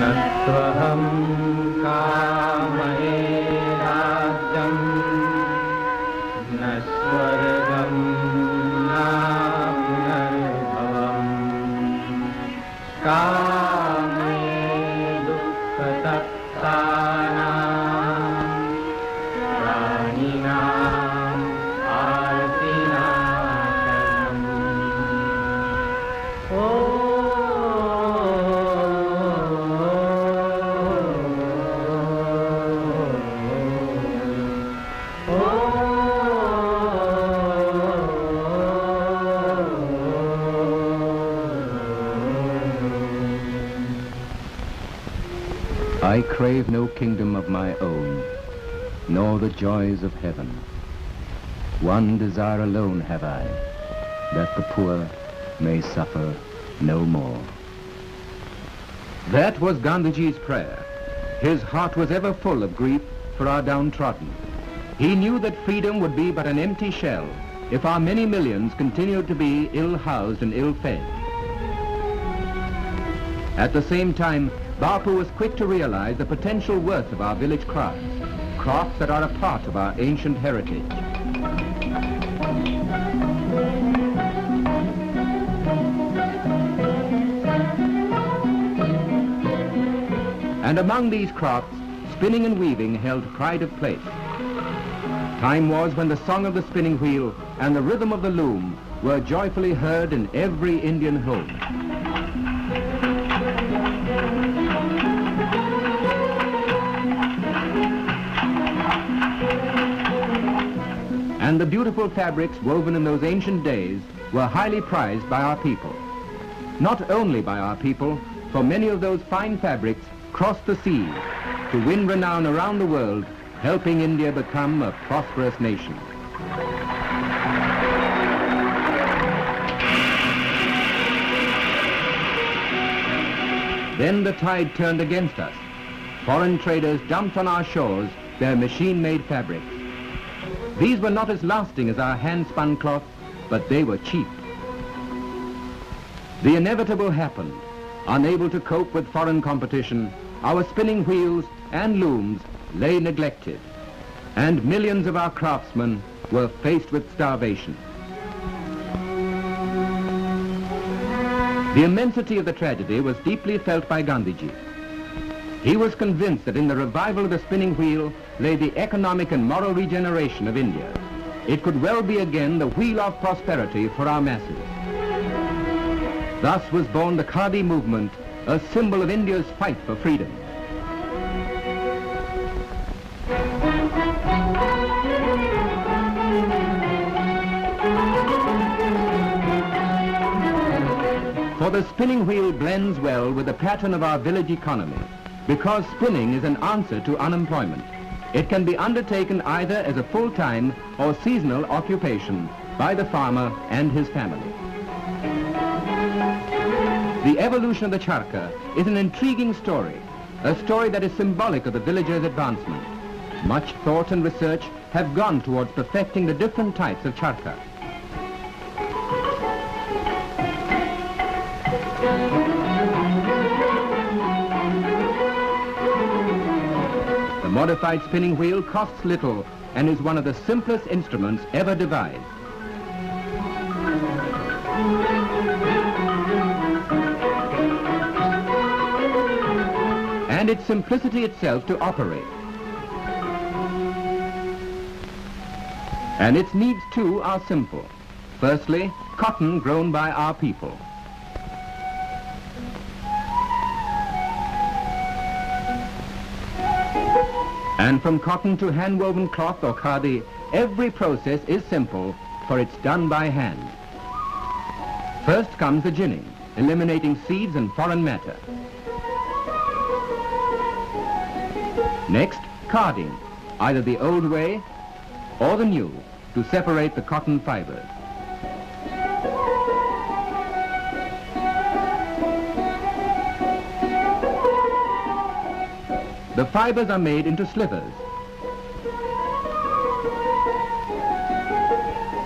नत्वहं कामये राज्यं न स्वर्गं न पुनर्भवम् कामये दुःखतप्तानां प्राणिनाम् आर्तिनाशनम्। I crave no kingdom of my own, nor the joys of heaven. One desire alone have I, that the poor may suffer no more. That was Gandhiji's prayer. His heart was ever full of grief for our downtrodden. He knew that freedom would be but an empty shell if our many millions continued to be ill-housed and ill-fed. At the same time, Bapu was quick to realize the potential worth of our village crafts, crafts that are a part of our ancient heritage. And among these crafts, spinning and weaving held pride of place. Time was when the song of the spinning wheel and the rhythm of the loom were joyfully heard in every Indian home. And the beautiful fabrics woven in those ancient days were highly prized by our people. Not only by our people, for many of those fine fabrics crossed the seas to win renown around the world, helping India become a prosperous nation. Then the tide turned against us. Foreign traders dumped on our shores their machine-made fabrics. These were not as lasting as our hand-spun cloth, but they were cheap. The inevitable happened. Unable to cope with foreign competition, our spinning wheels and looms lay neglected, and millions of our craftsmen were faced with starvation. The immensity of the tragedy was deeply felt by Gandhiji. He was convinced that in the revival of the spinning wheel lay the economic and moral regeneration of India. It could well be again the wheel of prosperity for our masses. Thus was born the Khadi movement, a symbol of India's fight for freedom. For the spinning wheel blends well with the pattern of our village economy, because spinning is an answer to unemployment. It can be undertaken either as a full-time or seasonal occupation by the farmer and his family. The evolution of the charkha is an intriguing story, a story that is symbolic of the villager's advancement. Much thought and research have gone towards perfecting the different types of charkha. The modified spinning wheel costs little and is one of the simplest instruments ever devised. And its simplicity itself to operate. And its needs too are simple. Firstly, cotton grown by our people. And from cotton to hand-woven cloth or khadi, every process is simple, for it's done by hand. First comes the ginning, eliminating seeds and foreign matter. Next, carding, either the old way or the new, to separate the cotton fibers. The fibers are made into slivers.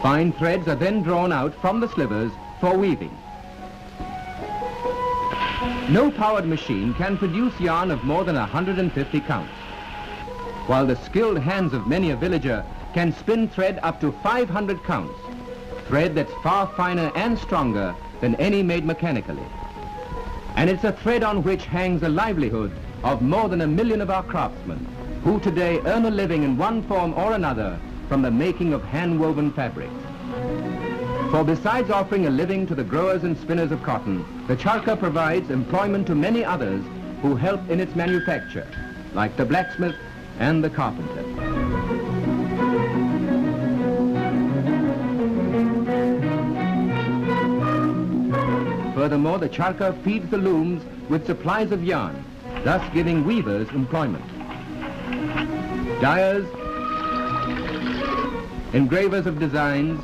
Fine threads are then drawn out from the slivers for weaving. No powered machine can produce yarn of more than 150 counts, while the skilled hands of many a villager can spin thread up to 500 counts, thread that's far finer and stronger than any made mechanically. And it's a thread on which hangs the livelihood of more than 1 million of our craftsmen, who today earn a living in one form or another from the making of hand-woven fabrics. For besides offering a living to the growers and spinners of cotton, the charkha provides employment to many others who help in its manufacture, like the blacksmith and the carpenter. Furthermore, the charkha feeds the looms with supplies of yarn, thus giving weavers employment. Dyers, engravers of designs,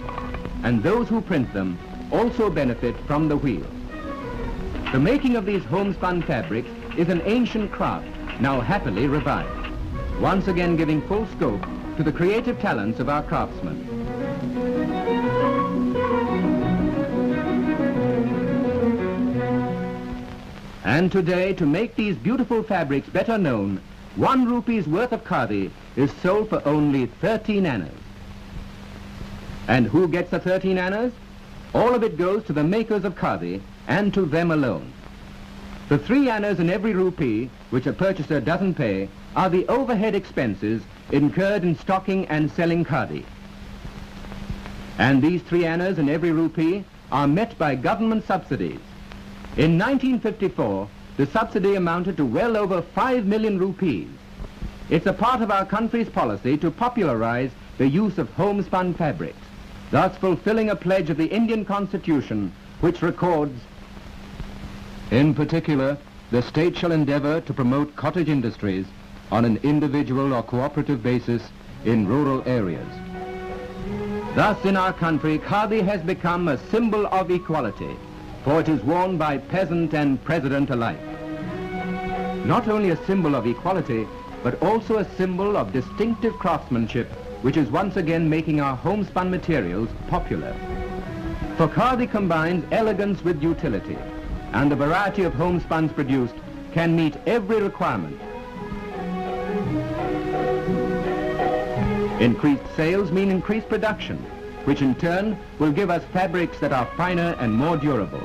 and those who print them also benefit from the wheel. The making of these homespun fabrics is an ancient craft, now happily revived, once again giving full scope to the creative talents of our craftsmen. And today, to make these beautiful fabrics better known, 1 rupee's worth of khadi is sold for only 13 annas. And who gets the 13 annas? All of it goes to the makers of khadi, and to them alone. The 3 annas in every rupee, which a purchaser doesn't pay, are the overhead expenses incurred in stocking and selling khadi. And these 3 annas in every rupee are met by government subsidies. In 1954, the subsidy amounted to well over 5 million rupees. It's a part of our country's policy to popularize the use of homespun fabrics, thus fulfilling a pledge of the Indian Constitution, which records, in particular, the state shall endeavor to promote cottage industries on an individual or cooperative basis in rural areas. Thus, in our country, khadi has become a symbol of equality, for it is worn by peasant and president alike. Not only a symbol of equality, but also a symbol of distinctive craftsmanship, which is once again making our homespun materials popular. For khadi combines elegance with utility, and the variety of homespuns produced can meet every requirement. Increased sales mean increased production, which in turn will give us fabrics that are finer and more durable.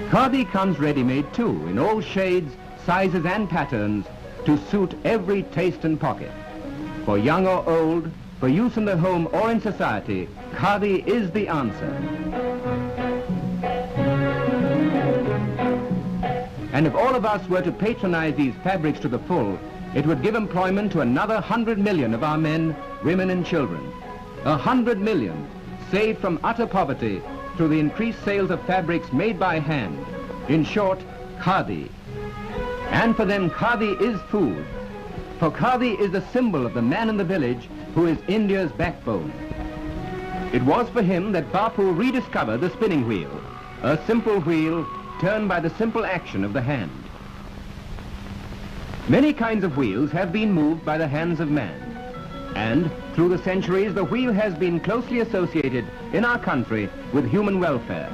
Khadi comes ready-made too, in all shades, sizes and patterns to suit every taste and pocket. For young or old, for use in the home or in society, khadi is the answer. And if all of us were to patronize these fabrics to the full, it would give employment to another 100 million of our men, women and children. 100 million saved from utter poverty through the increased sales of fabrics made by hand. In short, khadi. And for them, khadi is food. For khadi is the symbol of the man in the village who is India's backbone. It was for him that Bapu rediscovered the spinning wheel, a simple wheel turned by the simple action of the hand. Many kinds of wheels have been moved by the hands of man, and through the centuries the wheel has been closely associated in our country with human welfare.